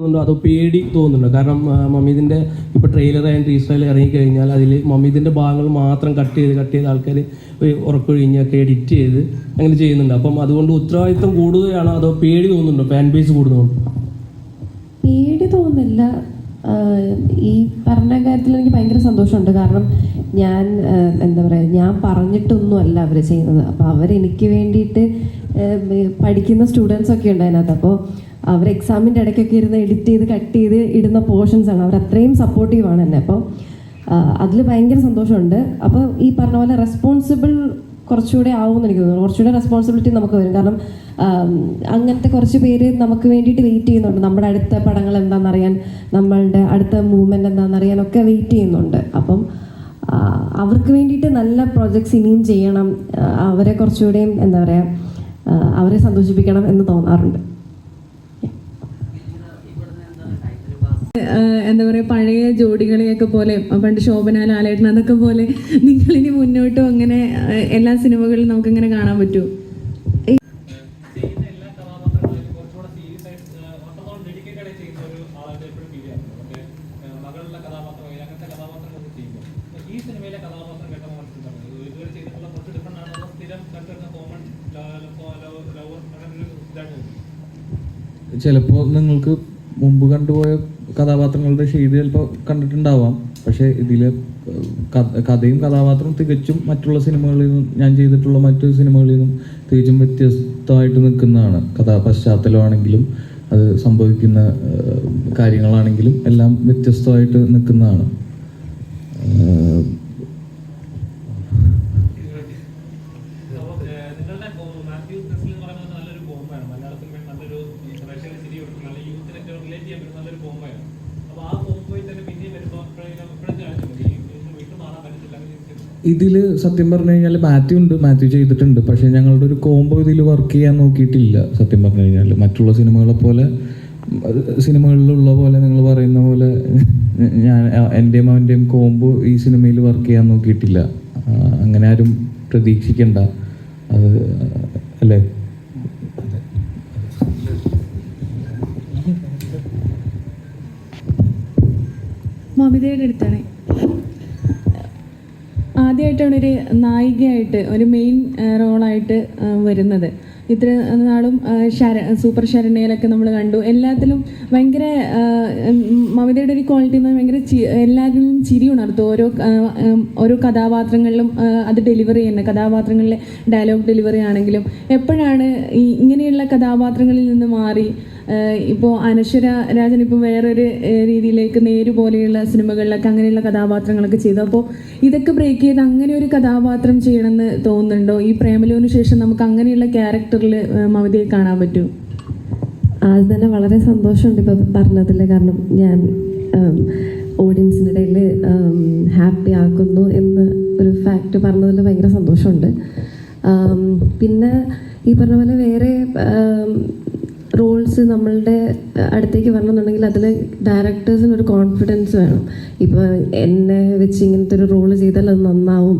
അതോ പേടി തോന്നുന്നുണ്ടോ? കാരണം മമ്മീദിൻ്റെ ഇപ്പോൾ ട്രെയിലർ ആൻഡ് റീസ്റ്റൈൽ ഇറങ്ങിക്കഴിഞ്ഞാൽ അതിൽ മമ്മീദിൻ്റെ ഭാഗങ്ങൾ മാത്രം കട്ട് ചെയ്ത് ആൾക്കാർ ഉറക്കൊഴിഞ്ഞൊക്കെ എഡിറ്റ് ചെയ്ത് അങ്ങനെ ചെയ്യുന്നുണ്ട്. അപ്പം അതുകൊണ്ട് ഉത്തരവാദിത്വം കൂടുകയാണോ അതോ പേടി തോന്നുന്നുണ്ടോ? ഫാൻ ബേസ് കൂടുന്നുണ്ടോ? പേടി തോന്നുന്നില്ല. ഈ പറഞ്ഞ കാര്യത്തിൽ എനിക്ക് ഭയങ്കര സന്തോഷമുണ്ട്. കാരണം ഞാൻ എന്താ പറയുക, ഞാൻ പറഞ്ഞിട്ടൊന്നുമല്ല അവർ ചെയ്യുന്നത്. അപ്പോൾ അവരെനിക്ക് വേണ്ടിയിട്ട് പഠിക്കുന്ന സ്റ്റുഡൻസൊക്കെ ഉണ്ട് അതിനകത്ത്. അപ്പോൾ അവർ എക്സാമിൻ്റെ ഇടയ്ക്കൊക്കെ ഇരുന്ന് എഡിറ്റ് ചെയ്ത് കട്ട് ചെയ്ത് ഇടുന്ന പോർഷൻസാണ്. അവർ അത്രയും സപ്പോർട്ടീവാണ് എന്നെ. അപ്പോൾ അതിൽ ഭയങ്കര സന്തോഷമുണ്ട്. അപ്പോൾ ഈ പറഞ്ഞ പോലെ റെസ്പോൺസിബിൾ കുറച്ചുകൂടെ ആവുമെന്ന് എനിക്ക് തോന്നുന്നു. കുറച്ചുകൂടെ റെസ്പോൺസിബിലിറ്റി നമുക്ക് വരും. കാരണം അങ്ങനത്തെ കുറച്ച് പേര് നമുക്ക് വേണ്ടിയിട്ട് വെയിറ്റ് ചെയ്യുന്നുണ്ട്. നമ്മുടെ അടുത്ത പടങ്ങൾ എന്താണെന്നറിയാൻ, നമ്മളുടെ അടുത്ത മൂവ്മെൻറ്റ് എന്താണെന്നറിയാനൊക്കെ വെയിറ്റ് ചെയ്യുന്നുണ്ട്. അപ്പം അവർക്ക് വേണ്ടിയിട്ട് നല്ല പ്രോജക്ട്സ് ഇനിയും ചെയ്യണം, അവരെ കുറച്ചുകൂടെയും എന്താ പറയുക, അവരെ സന്തോഷിപ്പിക്കണം എന്ന് തോന്നാറുണ്ട്. എന്താ പറയുക, പഴയ ജോഡികളെയൊക്കെ പോലെ പണ്ട് ശോഭന ലാലേട്ടൻ അതൊക്കെ പോലെ നിങ്ങളിനി മുന്നോട്ടും അങ്ങനെ എല്ലാ സിനിമകളിലും നമുക്കിങ്ങനെ കാണാൻ പറ്റുമോ? ചിലപ്പോൾ നിങ്ങൾക്ക് മുമ്പ് കണ്ടുപോയ കഥാപാത്രങ്ങളുടെ ഷെയ്ഡ് ചിലപ്പോൾ കണ്ടിട്ടുണ്ടാവാം. പക്ഷേ ഇതിൽ കഥയും കഥാപാത്രവും തികച്ചും മറ്റുള്ള സിനിമകളിൽ നിന്നും, ഞാൻ ചെയ്തിട്ടുള്ള മറ്റു സിനിമകളിൽ നിന്നും തികച്ചും വ്യത്യസ്തമായിട്ട് നിൽക്കുന്നതാണ്. പശ്ചാത്തലമാണെങ്കിലും അത് സംഭവിക്കുന്ന കാര്യങ്ങളാണെങ്കിലും എല്ലാം വ്യത്യസ്തമായിട്ട് നിൽക്കുന്നതാണ്. ഇതിൽ സത്യം പറഞ്ഞു കഴിഞ്ഞാൽ മാത്യു ചെയ്തിട്ടുണ്ട്. പക്ഷേ ഞങ്ങളുടെ ഒരു കോംബോ ഇതിൽ വർക്ക് ചെയ്യാൻ നോക്കിയിട്ടില്ല. സത്യം പറഞ്ഞു കഴിഞ്ഞാൽ മറ്റുള്ള സിനിമകളിലുള്ള പോലെ നിങ്ങൾ പറയുന്ന പോലെ ഞാൻ എൻ്റെയും അവൻ്റെയും കോംബോ ഈ സിനിമയിൽ വർക്ക് ചെയ്യാൻ നോക്കിയിട്ടില്ല. അങ്ങനെ ആരും പ്രതീക്ഷിക്കണ്ട. അത് അല്ലേ? മമിതയുടെ അടുത്താണ്. ആദ്യമായിട്ടാണ് ഒരു നായികയായിട്ട് ഒരു മെയിൻ റോളായിട്ട് വരുന്നത്. ഇത്ര നാളും സൂപ്പർ ശരണ്യയിലൊക്കെ നമ്മൾ കണ്ടു. എല്ലാത്തിലും ഭയങ്കര മമിതയുടെ ഒരു ക്വാളിറ്റി എന്ന് ഭയങ്കര എല്ലാവരിലും ചിരി ഉണർത്തും. ഓരോ കഥാപാത്രങ്ങളിലും അത് ഡെലിവറി ചെയ്യുന്ന കഥാപാത്രങ്ങളിലെ ഡയലോഗ് ഡെലിവറി ആണെങ്കിലും എപ്പോഴാണ് ഇങ്ങനെയുള്ള കഥാപാത്രങ്ങളിൽ നിന്ന് മാറി ഇപ്പോൾ അനശ്വര രാജൻ ഇപ്പോൾ വേറൊരു രീതിയിലേക്ക് നേരു പോലെയുള്ള സിനിമകളിലൊക്കെ അങ്ങനെയുള്ള കഥാപാത്രങ്ങളൊക്കെ ചെയ്തു. അപ്പോൾ ഇതൊക്കെ ബ്രേക്ക് ചെയ്ത് അങ്ങനെ ഒരു കഥാപാത്രം ചെയ്യണമെന്ന് തോന്നുന്നുണ്ടോ? ഈ പ്രേമലുവിന് ശേഷം നമുക്ക് അങ്ങനെയുള്ള ക്യാരക്ടറിൽ മമിതയെ കാണാൻ പറ്റും? അത് തന്നെ വളരെ സന്തോഷമുണ്ട് ഇപ്പോൾ പറഞ്ഞതിൽ. കാരണം ഞാൻ ഓഡിയൻസിൻ്റെ ഇടയിൽ ഹാപ്പി ആക്കുന്നു എന്ന് ഒരു ഫാക്റ്റ് പറഞ്ഞതിൽ ഭയങ്കര സന്തോഷമുണ്ട്. പിന്നെ ഈ പറഞ്ഞ പോലെ വേറെ റോൾസ് നമ്മളുടെ അടുത്തേക്ക് വരണമെന്നുണ്ടെങ്കിൽ അതിൽ ഡയറക്ടേഴ്സിനൊരു കോൺഫിഡൻസ് വേണം. ഇപ്പോൾ എന്നെ വെച്ച് ഇങ്ങനത്തെ ഒരു റോള് ചെയ്താൽ അത് നന്നാവും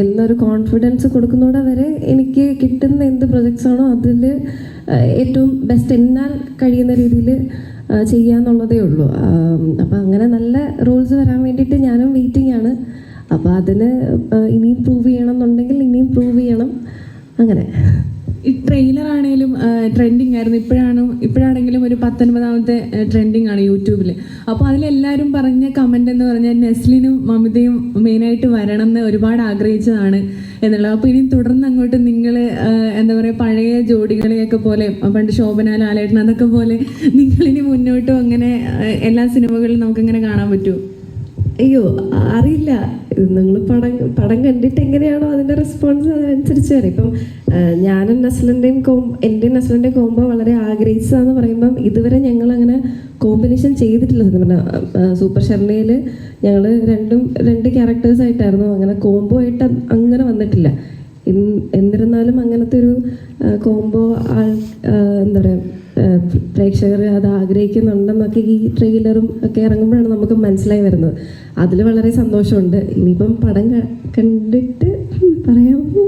എന്നൊരു കോൺഫിഡൻസ് കൊടുക്കുന്നതോടെ വരെ എനിക്ക് കിട്ടുന്ന എന്ത് പ്രൊജക്ട്സാണോ അതിൽ ഏറ്റവും ബെസ്റ്റ് എന്നാൽ കഴിയുന്ന രീതിയിൽ ചെയ്യാന്നുള്ളതേ ഉള്ളൂ. അപ്പോൾ അങ്ങനെ നല്ല റോൾസ് വരാൻ വേണ്ടിയിട്ട് ഞാനും വെയിറ്റിംഗ് ആണ്. അപ്പോൾ അതിന് ഇനിയും പ്രൂവ് ചെയ്യണം എന്നുണ്ടെങ്കിൽ ഇനിയും പ്രൂവ് ചെയ്യണം. അങ്ങനെ ഈ ട്രെയിലർ ആണെങ്കിലും ട്രെൻഡിങ് ആയിരുന്നു. ഇപ്പോഴാണെങ്കിലും ഒരു 19ാമത്തെ ട്രെൻഡിങ് ആണ് യൂട്യൂബിൽ. അപ്പോൾ അതിലെല്ലാവരും പറഞ്ഞ കമൻ്റ് എന്ന് പറഞ്ഞാൽ നെസ്ലിനും മമിതയും മെയിനായിട്ട് വരണം എന്ന് ഒരുപാട് ആഗ്രഹിച്ചതാണ് എന്നുള്ളത്. അപ്പോൾ ഇനി തുടർന്ന് അങ്ങോട്ട് നിങ്ങൾ എന്താ പറയുക, പഴയ ജോഡികളെയൊക്കെ പോലെ പണ്ട് ശോഭന ലാലേട്ടൻ അതൊക്കെ പോലെ നിങ്ങളിനി മുന്നോട്ടും അങ്ങനെ എല്ലാ സിനിമകളിലും നമുക്കിങ്ങനെ കാണാൻ പറ്റുമോ? അയ്യോ, അറിയില്ല. നിങ്ങൾ പടം കണ്ടിട്ട് എങ്ങനെയാണോ അതിൻ്റെ റെസ്പോൺസ് അതിനനുസരിച്ച് വരും. ഇപ്പം ഞാനും നസ്ലിൻ്റെയും കോംബോ വളരെ ആഗ്രഹിച്ചതാന്ന് പറയുമ്പം ഇതുവരെ ഞങ്ങളങ്ങനെ കോമ്പിനേഷൻ ചെയ്തിട്ടില്ല. സത്യം പറഞ്ഞാൽ സൂപ്പർ ശരണയിൽ ഞങ്ങൾ രണ്ട് ക്യാരക്ടേഴ്സായിട്ടായിരുന്നു. അങ്ങനെ കോംബോ ആയിട്ട് അങ്ങനെ വന്നിട്ടില്ല. എന്നിരുന്നാലും അങ്ങനത്തെ ഒരു കോംബോ എന്താ പറയുക, പ്രേക്ഷകർ അത് ആഗ്രഹിക്കുന്നുണ്ടെന്നൊക്കെ ഈ ട്രെയിലറും ഒക്കെ ഇറങ്ങുമ്പോഴാണ് നമുക്ക് മനസ്സിലായി വരുന്നത്. അതിൽ വളരെ സന്തോഷമുണ്ട്. ഇനിയിപ്പം പടം കണ്ടിട്ട് പറയാമോ?